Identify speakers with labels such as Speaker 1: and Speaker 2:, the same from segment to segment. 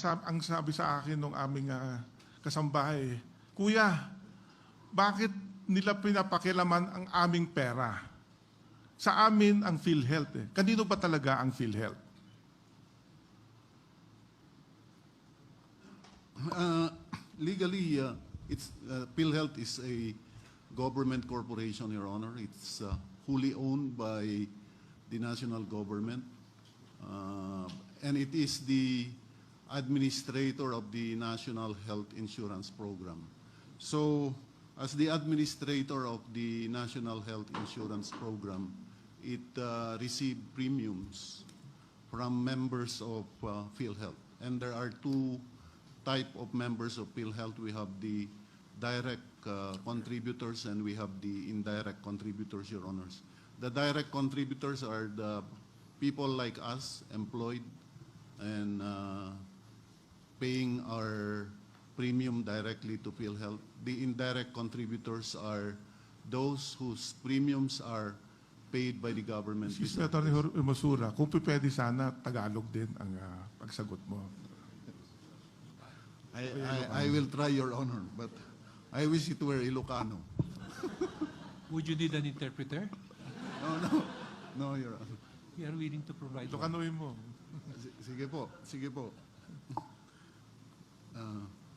Speaker 1: ang sabi sa akin ng aming kasambahay, Kuya, bakit nila pinapakilaman ang aming pera? Sa amin ang PhilHealth. Kanino ba talaga ang PhilHealth?
Speaker 2: Legally, PhilHealth is a government corporation, Your Honor. It's wholly owned by the national government. And it is the administrator of the National Health Insurance Program. So, as the administrator of the National Health Insurance Program, it received premiums from members of PhilHealth. And there are two type of members of PhilHealth. We have the direct contributors and we have the indirect contributors, Your Honors. The direct contributors are the people like us, employed and paying our premium directly to PhilHealth. The indirect contributors are those whose premiums are paid by the government.
Speaker 1: Excuse me, Atty. Masura, kung pwede sana, Tagalog din ang pagsagot mo.
Speaker 2: I will try, Your Honor, but I wish it were Ilocano.
Speaker 3: Would you need an interpreter?
Speaker 2: No, Your Honor.
Speaker 3: We are willing to provide one.
Speaker 1: Ilocanoin mo.
Speaker 2: Sige po.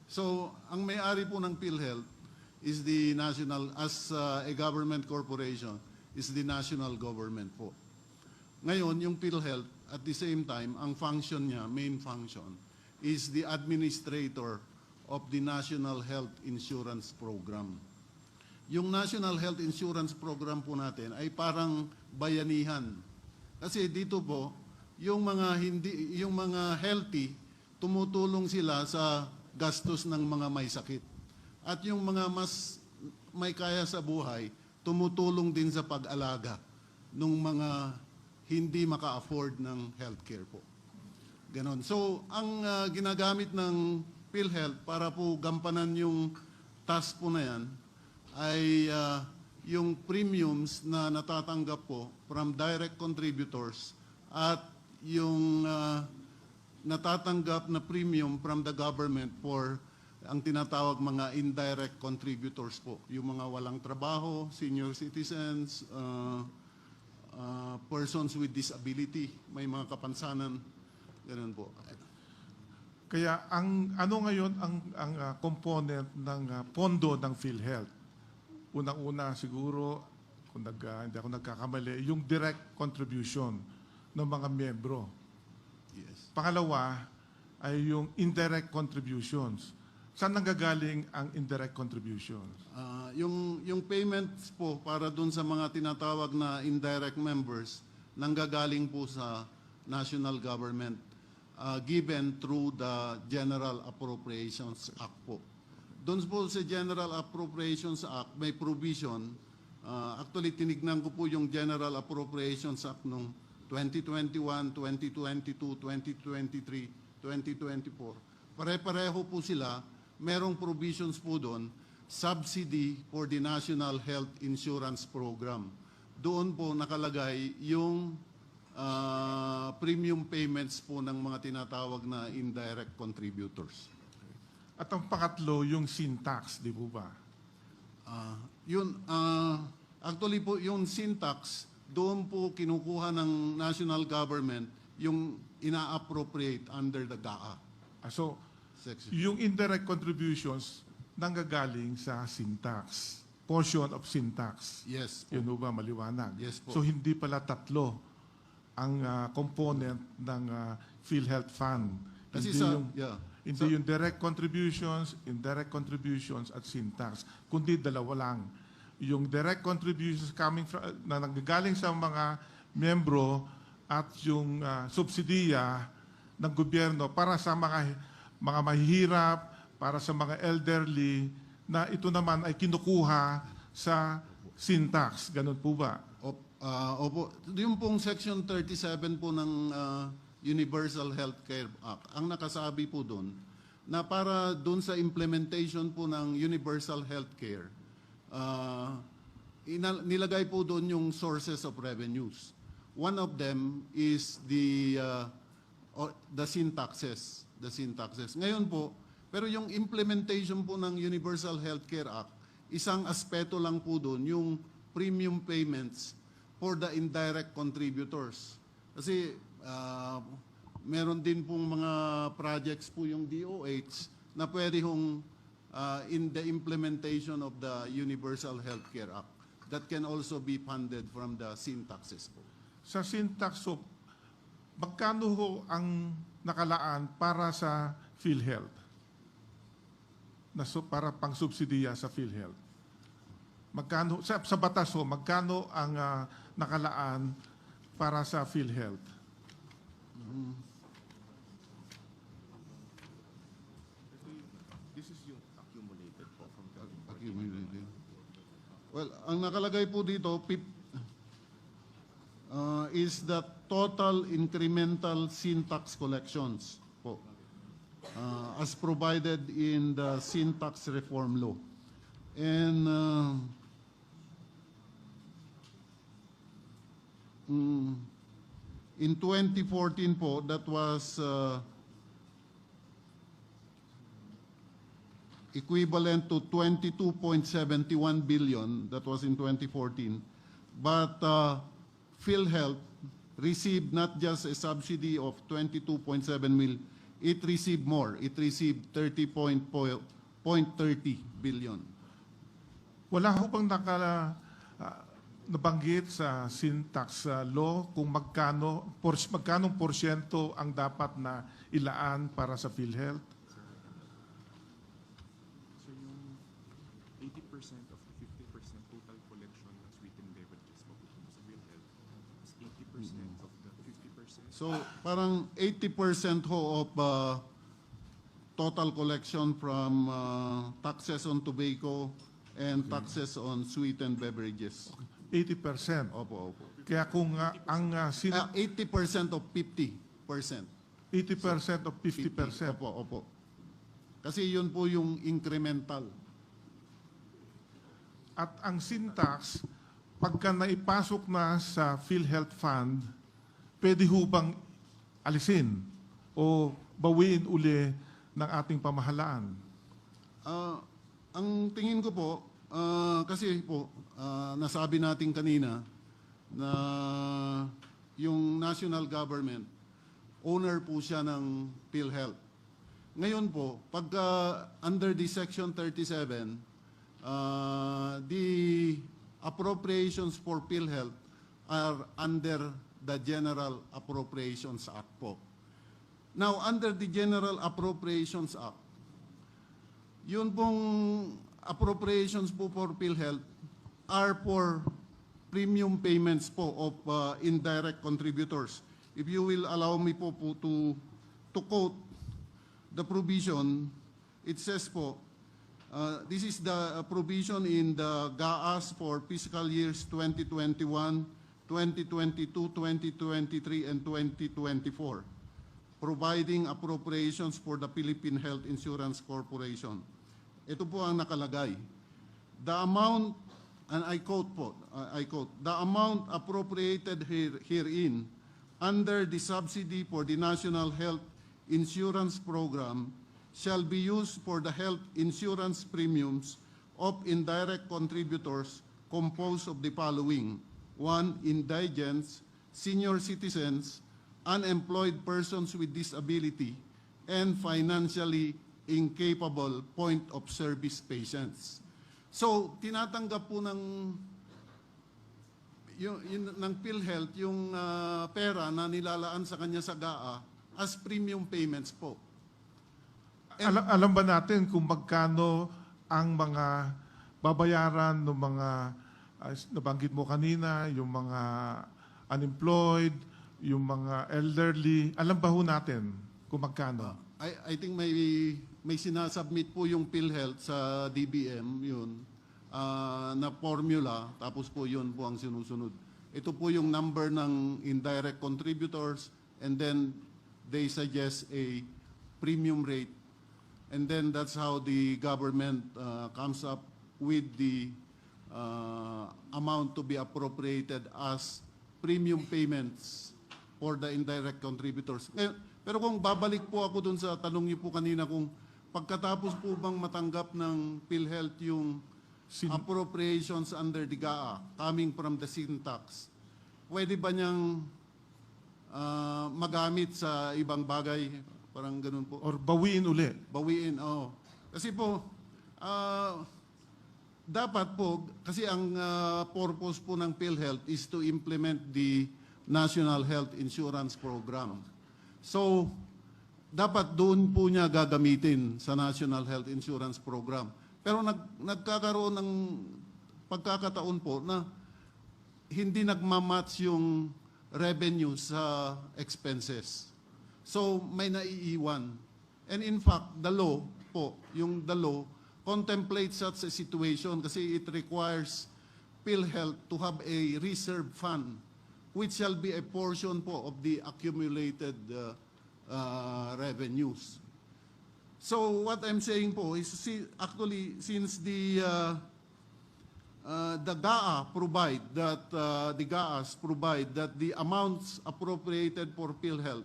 Speaker 2: So, ang may-ari po ng PhilHealth is the national, as a government corporation, is the national government po. Ngayon, yung PhilHealth, at the same time, ang function niya, main function, is the administrator of the National Health Insurance Program. Yung National Health Insurance Program po natin ay parang bayanihan. Kasi dito po, yung mga healthy, tumutulong sila sa gastos ng mga may sakit. At yung mga mas may kaya sa buhay, tumutulong din sa pag-alaga ng mga hindi maka-afford ng healthcare po. Ganon. So, ang ginagamit ng PhilHealth para po gampanan yung task po na yan ay yung premiums na natatanggap po from direct contributors at yung natatanggap na premium from the government for ang tinatawag mga indirect contributors po. Yung mga walang trabaho, senior citizens, persons with disability, may mga kapansanan, ganun po.
Speaker 1: Kaya ano ngayon ang component ng pondo ng PhilHealth? Unang-una siguro, kung hindi ako nagkakamali, yung direct contribution ng mga miyembro.
Speaker 2: Yes.
Speaker 1: Pangalawa ay yung indirect contributions. Saan nanggagaling ang indirect contributions?
Speaker 2: Yung payments po para dun sa mga tinatawag na indirect members, nanggagaling po sa national government given through the General Appropriations Act po. Doon po sa General Appropriations Act, may provision. Actually, tinignan ko po yung General Appropriations Act noong 2021, 2022, 2023, 2024. Pare-pareho po sila. Merong provisions po doon, subsidy for the National Health Insurance Program. Doon po nakalagay yung premium payments po ng mga tinatawag na indirect contributors.
Speaker 1: At ang pangatlo, yung sin tax, di po ba?
Speaker 2: Actually po, yung sin tax, doon po kinukuha ng national government yung ina-appropriate under the GAA.
Speaker 1: So,
Speaker 2: Section.
Speaker 1: yung indirect contributions nanggagaling sa sin tax, portion of sin tax.
Speaker 2: Yes po.
Speaker 1: Yun ba maliwanag?
Speaker 2: Yes po.
Speaker 1: So, hindi pala tatlo ang component ng PhilHealth Fund.
Speaker 2: Kasi
Speaker 1: Hindi yung direct contributions, indirect contributions at sin tax, kundi dalawa lang. Yung direct contributions na nanggagaling sa mga miyembro at yung subsidiya ng gobyerno para sa mga mahihirap, para sa mga elderly, na ito naman ay kinukuha sa sin tax. Ganun po ba?
Speaker 2: Opo. Yung pong Section 37 po ng Universal Healthcare Act, ang nakasabi po doon, na para doon sa implementation po ng Universal Healthcare, nilagay po doon yung sources of revenues. One of them is the the syntaxes. Ngayon po, pero yung implementation po ng Universal Healthcare Act, isang aspeto lang po doon, yung premium payments for the indirect contributors. Kasi meron din pong mga projects po yung DOH na pwede hong in the implementation of the Universal Healthcare Act that can also be funded from the syntaxes po.
Speaker 1: Sa syntax, so, magkano ho ang nakalaan para sa PhilHealth? Para pang-subsidiya sa PhilHealth. Magkano, sa batas ho, magkano ang nakalaan para sa PhilHealth?
Speaker 4: This is yung accumulated po from the
Speaker 2: Accumulated. Well, ang nakalagay po dito, is the total incremental syntax collections po, as provided in the syntax reform law. And in 2014 po, that was equivalent to 22.71 billion. That was in 2014. But PhilHealth received not just a subsidy of 22.7 million, it received more. It received 30.30 billion.
Speaker 1: Wala ho bang nabanggit sa syntax law kung magkanong porsyento ang dapat na ilaan para sa PhilHealth?
Speaker 4: So yung 80% of 50% total collection ng sweetened beverages mapupunta sa PhilHealth is 80% of the 50%.
Speaker 2: So parang 80% ho of total collection from taxes on tobacco and taxes on sweetened beverages.
Speaker 1: 80%.
Speaker 2: Opo.
Speaker 1: Kaya kung ang
Speaker 2: 80% of 50%.
Speaker 1: 80% of 50%.
Speaker 2: Opo. Kasi yun po yung incremental.
Speaker 1: At ang syntax, pagka naipasok na sa PhilHealth Fund, pwede ho bang alisin o bawiin uli ng ating pamahalaan?
Speaker 2: Ang tingin ko po, kasi po, nasabi natin kanina na yung national government, owner po siya ng PhilHealth. Ngayon po, pagka under the Section 37, the appropriations for PhilHealth are under the General Appropriations Act po. Now, under the General Appropriations Act, yun pong appropriations po for PhilHealth are for premium payments po of indirect contributors. If you will allow me po to quote the provision, it says po, this is the provision in the GAAS for fiscal years 2021, 2022, 2023, and 2024, providing appropriations for the Philippine Health Insurance Corporation. Ito po ang nakalagay. The amount, and I quote po, the amount appropriated herein under the subsidy for the National Health Insurance Program shall be used for the health insurance premiums of indirect contributors composed of the following: 1. Indigents, senior citizens, unemployed persons with disability, and financially incapable point-of-service patients. So, tinatanggap po ng PhilHealth yung pera na nilalaan sa kanya sa GAA as premium payments po.
Speaker 1: Alam ba natin kung magkano ang mga babayaran ng mga nabanggit mo kanina, yung mga unemployed, yung mga elderly? Alam ba ho natin kung magkano?
Speaker 2: I think may sinasubmit po yung PhilHealth sa DBM, yun, na formula, tapos po yun po ang sinusunod. Ito po yung number ng indirect contributors, and then they suggest a premium rate, and then that's how the government comes up with the amount to be appropriated as premium payments for the indirect contributors. Pero kung babalik po ako dun sa tanong niyo po kanina kung pagkatapos po bang matanggap ng PhilHealth yung appropriations under the GAA coming from the sin tax, pwede ba niyang magamit sa ibang bagay? Parang ganun po.
Speaker 1: Or bawiin uli.
Speaker 2: Bawiin, oo. Kasi po, dapat po, kasi ang purpose po ng PhilHealth is to implement the National Health Insurance Program. So, dapat doon po niya gagamitin sa National Health Insurance Program. Pero nagkakaroon ng pagkakataon po na hindi nagmamatch yung revenue sa expenses. So, may naiiwan. And in fact, the law po, yung the law, contemplates such a situation kasi it requires PhilHealth to have a reserve fund which shall be a portion po of the accumulated revenues. So what I'm saying po is actually since the GAA provide that the GAAs provide that the amounts appropriated for PhilHealth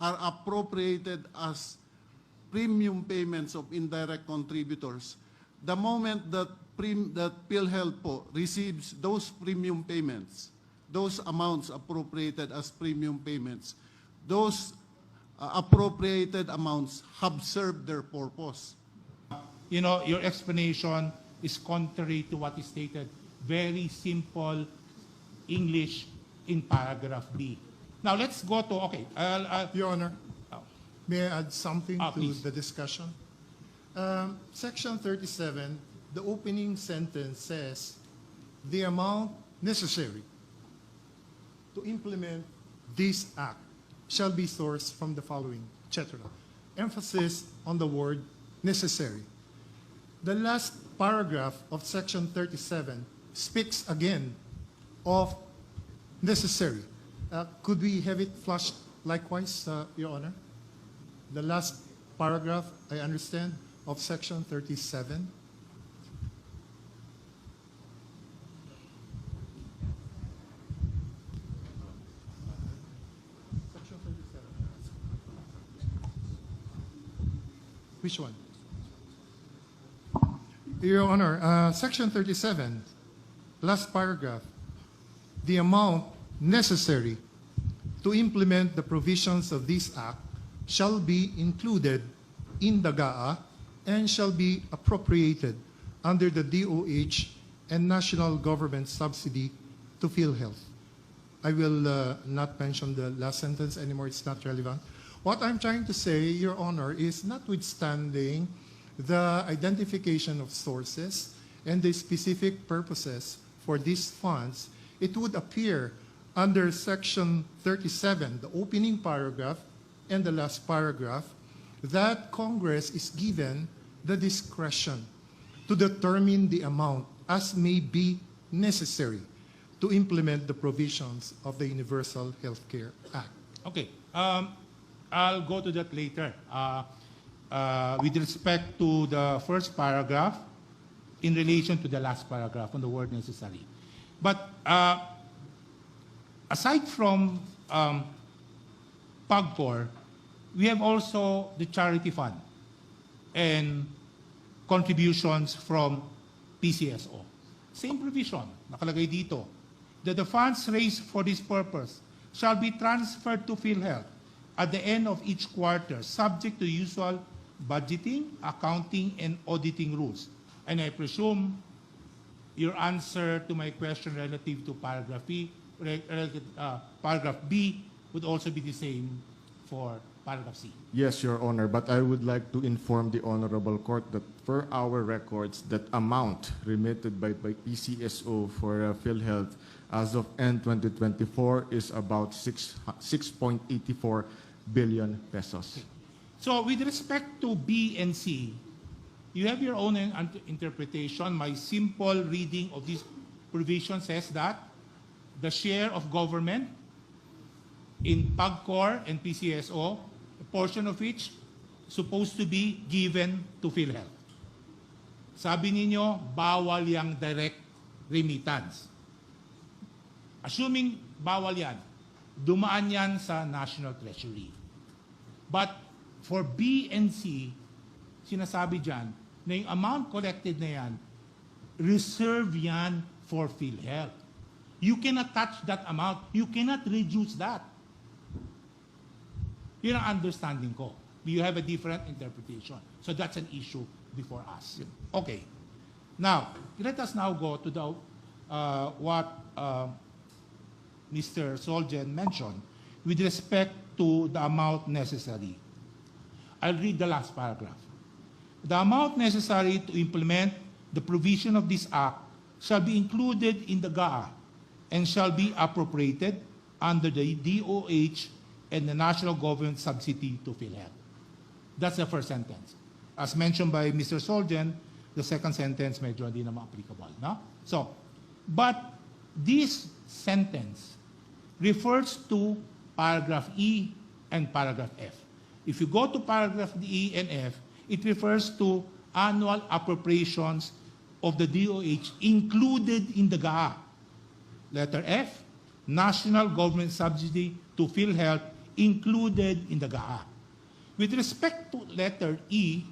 Speaker 2: are appropriated as premium payments of indirect contributors. The moment that PhilHealth po receives those premium payments, those amounts appropriated as premium payments, those appropriated amounts have served their purpose.
Speaker 5: You know, your explanation is contrary to what is stated. Very simple English in paragraph B. Now let's go to, okay,
Speaker 6: Your Honor, may I add something to
Speaker 5: please.
Speaker 6: the discussion? Section 37, the opening sentence says, the amount necessary to implement this act shall be sourced from the following, etc. Emphasis on the word necessary. The last paragraph of Section 37 speaks again of necessary. Could we have it flashed likewise, Your Honor? The last paragraph, I understand, of Section 37. Section 37. Which one? Your Honor, Section 37, last paragraph, the amount necessary to implement the provisions of this act shall be included in the GAA and shall be appropriated under the DOH and national government subsidy to PhilHealth. I will not mention the last sentence anymore, it's not relevant. What I'm trying to say, Your Honor, is notwithstanding the identification of sources and the specific purposes for these funds, it would appear under Section 37, the opening paragraph and the last paragraph, that Congress is given the discretion to determine the amount as may be necessary to implement the provisions of the Universal Health Care Act.
Speaker 5: okay, I'll go to that later. With respect to the first paragraph, in relation to the last paragraph on the word necessary. But aside from PAGCOR, we have also the charity fund and contributions from PCSO. Same provision, nakalagay dito, that the funds raised for this purpose shall be transferred to PhilHealth at the end of each quarter, subject to usual budgeting, accounting, and auditing rules. And I presume your answer to my question relative to paragraph B would also be the same for paragraph C.
Speaker 7: Yes, Your Honor, but I would like to inform the Honorable Court that per our records, that amount remitted by PCSO for PhilHealth as of end 2024 is about 6.84 billion pesos.
Speaker 5: So with respect to B and C, you have your own interpretation. My simple reading of this provision says that the share of government in PAGCOR and PCSO, a portion of which supposed to be given to PhilHealth. Sabi ninyo, bawal yang direct remittance. Assuming bawal yan, dumaan yan sa National Treasury. But for B and C, sinasabi dyan na yung amount collected na yan, reserve yan for PhilHealth. You cannot touch that amount. You cannot reduce that. Yun ang understanding ko. You have a different interpretation. So that's an issue before us. Okay. Now, let us now go to the what Mr. Soljen mentioned with respect to the amount necessary. I'll read the last paragraph. The amount necessary to implement the provision of this act shall be included in the GAA and shall be appropriated under the DOH and the national government subsidy to PhilHealth. That's the first sentence. As mentioned by Mr. Soljen, the second sentence medyo hindi naman applicable. No? So, but this sentence refers to paragraph E and paragraph F. If you go to paragraph E and F, it refers to annual appropriations of the DOH included in the GAA. Letter F, national government subsidy to PhilHealth included in the GAA. With respect to letter E,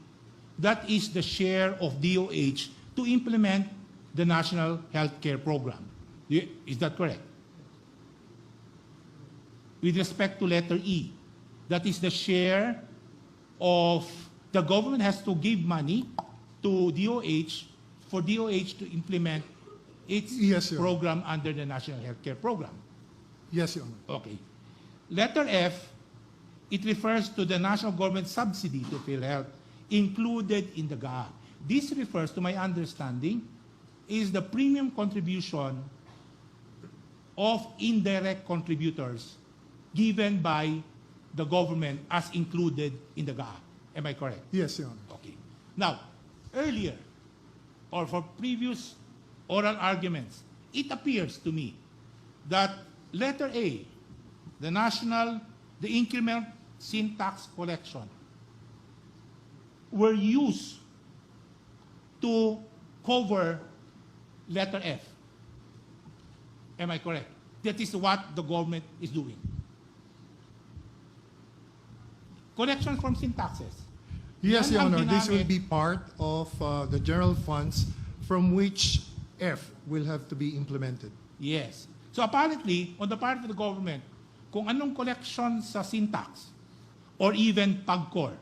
Speaker 5: that is the share of DOH to implement the National Healthcare Program. Is that correct? With respect to letter E, that is the share of the government has to give money to DOH for DOH to implement its
Speaker 6: Yes, Your Honor.
Speaker 5: program under the National Healthcare Program.
Speaker 6: Yes, Your Honor.
Speaker 5: Okay. Letter F, it refers to the national government subsidy to PhilHealth included in the GAA. This refers, to my understanding, is the premium contribution of indirect contributors given by the government as included in the GAA. Am I correct?
Speaker 6: Yes, Your Honor.
Speaker 5: Okay. Now, earlier, or for previous oral arguments, it appears to me that letter A, the increment sin tax collection, were used to cover letter F. Am I correct? That is what the government is doing. Collection from sin taxes.
Speaker 6: Yes,
Speaker 5: Yan
Speaker 6: Your
Speaker 5: ang
Speaker 6: Honor. This will
Speaker 5: ginamit.
Speaker 6: be part of the general funds from which F will have to be implemented.
Speaker 5: Yes. So apparently, on the part of the government, kung anong collection sa sin tax, or even PAGCOR,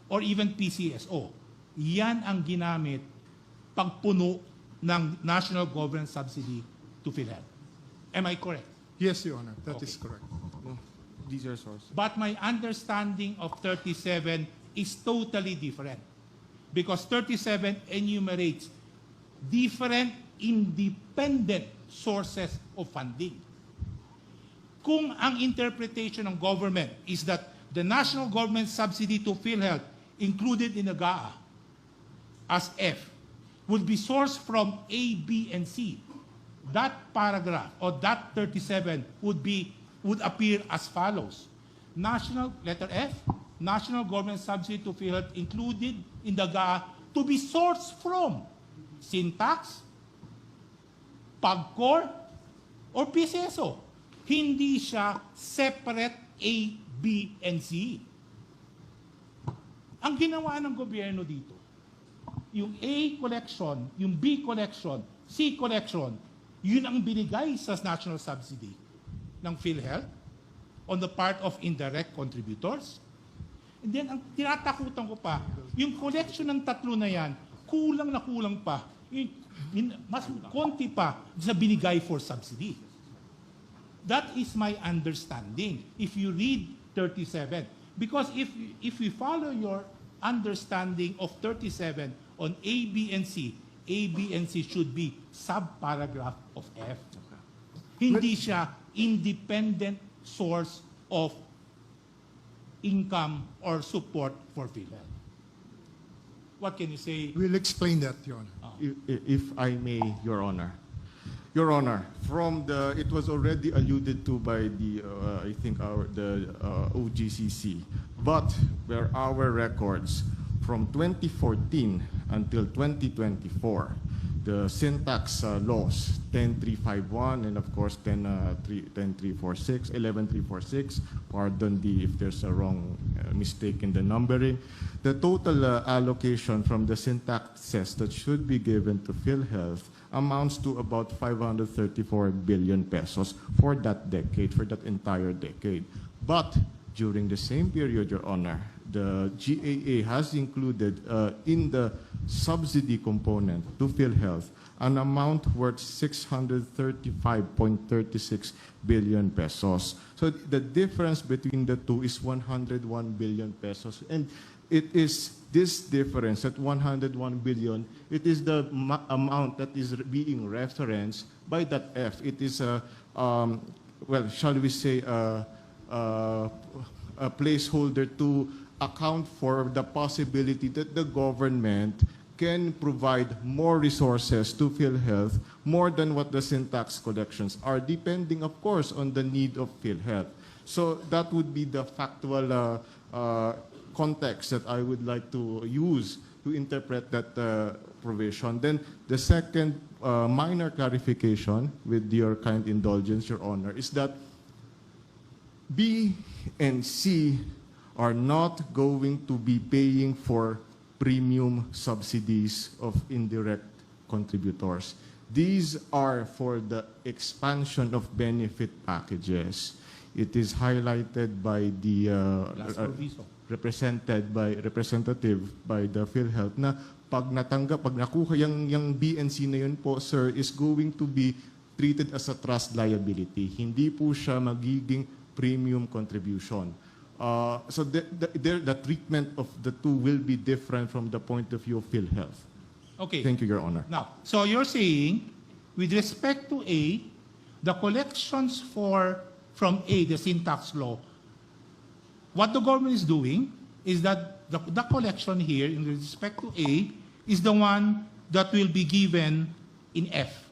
Speaker 5: or even PCSO, yan ang ginamit pagpuno ng national government subsidy to PhilHealth. Am I correct?
Speaker 6: Yes, Your Honor. That
Speaker 5: Okay.
Speaker 6: is correct.
Speaker 7: These are sources.
Speaker 5: But my understanding of 37 is totally different. Because 37 enumerates different independent sources of funding. Kung ang interpretation ng government is that the national government subsidy to PhilHealth included in the GAA as F would be sourced from A, B, and C, that paragraph or that 37 would appear as follows. Letter F, national government subsidy to PhilHealth included in the GAA to be sourced from sin tax, PAGCOR, or PCSO. Hindi siya separate A, B, and C. Ang ginawa ng gobyerno dito, yung A collection, yung B collection, C collection, yun ang binigay sa national subsidy ng PhilHealth on the part of indirect contributors. And then, ang tinatakutan ko pa, yung collection ng tatlo na yan, kulang na kulang pa. Mas konti pa sa binigay for subsidy. That is my understanding if you read 37. Because if we follow your understanding of 37 on A, B, and C, A, B, and C should be sub-paragraph of F. Hindi siya independent source of income or support for PhilHealth. What can you say?
Speaker 6: We'll explain that, Your Honor.
Speaker 7: If I may, Your Honor. Your Honor, it was already alluded to by the OGCC, but where our records from 2014 until 2024, the syntax laws 10351 and of course 11346, 11346. Pardon if there's a wrong mistake in the numbering. The total allocation from the syntaxes that should be given to PhilHealth amounts to about 534 billion pesos for that decade, for that entire decade. But during the same period, Your Honor, the GAA has included in the subsidy component to PhilHealth an amount worth 635.36 billion pesos. So the difference between the two is 101 billion pesos. And it is this difference at 101 billion, it is the amount that is being referenced by that F. It is a, well, shall we say, a placeholder to account for the possibility that the government can provide more resources to PhilHealth, more than what the syntax collections are, depending, of course, on the need of PhilHealth. So that would be the factual context that I would like to use to interpret that provision. Then the second minor clarification, with your kind indulgence, Your Honor, is that B and C are not going to be paying for premium subsidies of indirect contributors. These are for the expansion of benefit packages. It is highlighted by the representative by the PhilHealth na pag nakuha yung B and C na yun po, sir, is going to be treated as a trust liability. Hindi po siya magiging premium contribution. So the treatment of the two will be different from the point of view of PhilHealth.
Speaker 5: Okay.
Speaker 7: Thank you, Your Honor.
Speaker 5: Now, so you're saying, with respect to A, the collections from A, the syntax law, what the government is doing is that the collection here in respect to A is the one that will be given in F.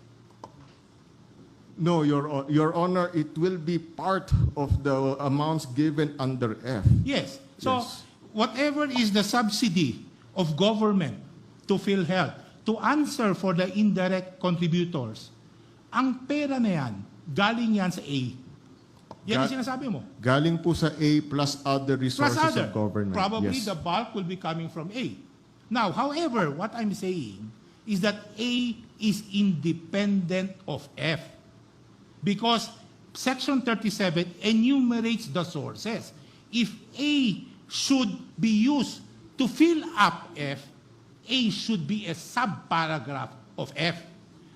Speaker 7: No, Your Honor, it will be part of the amounts given under F.
Speaker 5: Yes. So
Speaker 7: Yes.
Speaker 5: whatever is the subsidy of government to PhilHealth to answer for the indirect contributors, ang pera na yan, galing yan sa A. Yan ang sinasabi mo.
Speaker 7: Galing po sa A plus other
Speaker 5: Plus
Speaker 7: resources
Speaker 5: other.
Speaker 7: of government.
Speaker 5: Probably
Speaker 7: Yes.
Speaker 5: the bulk will be coming from A. Now, however, what I'm saying is that A is independent of F. Because Section 37 enumerates the sources. If A should be used to fill up F, A should be a subparagraph of F.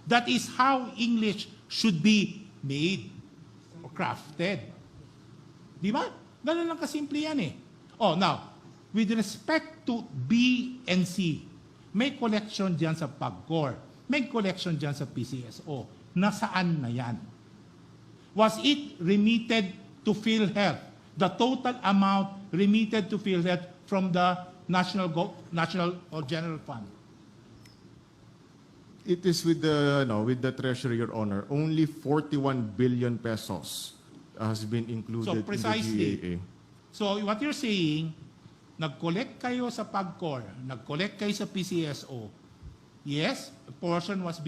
Speaker 5: That is how English should be made or crafted. Di ba? Ganun lang kasimple yan eh. Oh, now, with respect to B and C, may collection dyan sa PAGCOR, may collection dyan sa PCSO. Nasaan na yan? Was it remitted to PhilHealth? The total amount remitted to PhilHealth from the National or General Fund?
Speaker 7: It is with the Treasury, Your Honor. Only 41 billion pesos has been included
Speaker 5: So precisely.
Speaker 7: in the GAA.
Speaker 5: So what you're saying, nag-collect kayo sa PAGCOR, nag-collect kayo sa PCSO. Yes, a portion was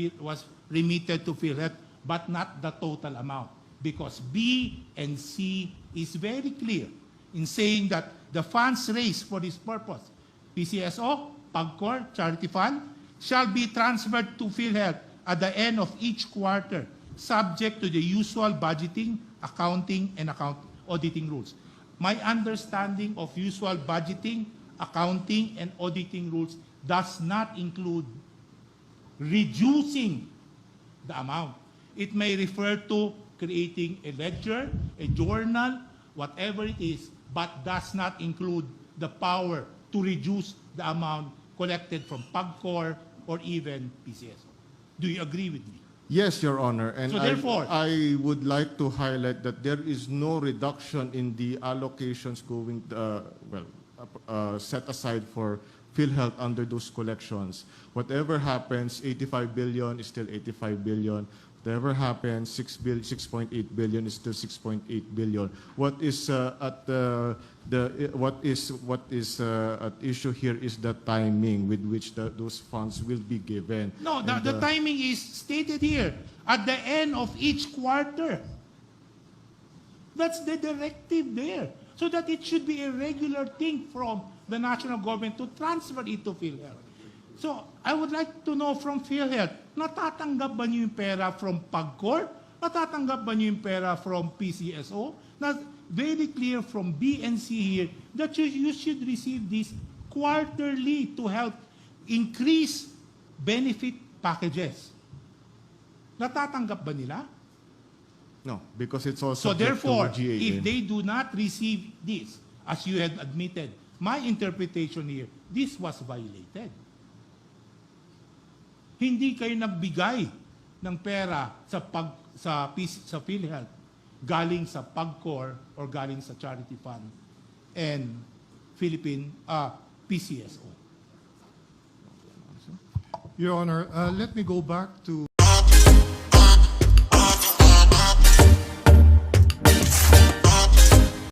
Speaker 5: remitted to PhilHealth, but not the total amount. Because B and C is very clear in saying that the funds raised for this purpose, PCSO, PAGCOR, Charity Fund, shall be transferred to PhilHealth at the end of each quarter, subject to the usual budgeting, accounting, and auditing rules. My understanding of usual budgeting, accounting, and auditing rules does not include reducing the amount. It may refer to creating a ledger, a journal, whatever it is, but does not include the power to reduce the amount collected from PAGCOR or even PCSO. Do you agree with me?
Speaker 7: Yes, Your Honor. And
Speaker 5: So therefore-
Speaker 7: I would like to highlight that there is no reduction in the allocations going, set aside for PhilHealth under those collections. Whatever happens, 85 billion is still 85 billion. Whatever happens, 6.8 billion is still 6.8 billion. What is at issue here is the timing with which those funds will be given.
Speaker 5: No,
Speaker 7: And,
Speaker 5: the timing is stated here, at the end of each quarter. That's the directive there. So that it should be a regular thing from the national government to transfer it to PhilHealth. So I would like to know from PhilHealth, natatanggap ba niyo yung pera from PAGCOR? Natatanggap ba niyo yung pera from PCSO? Na very clear from BNC here that you should receive this quarterly to help increase benefit packages. Natatanggap ba nila?
Speaker 7: No, because it's all
Speaker 5: So
Speaker 7: subject
Speaker 5: therefore,
Speaker 7: to GAA.
Speaker 5: if they do not receive this, as you had admitted, my interpretation here, this was violated. Hindi kayo nagbigay ng pera sa PhilHealth galing sa PAGCOR or galing sa Charity Fund and PCSO.
Speaker 6: Your Honor, let me go back to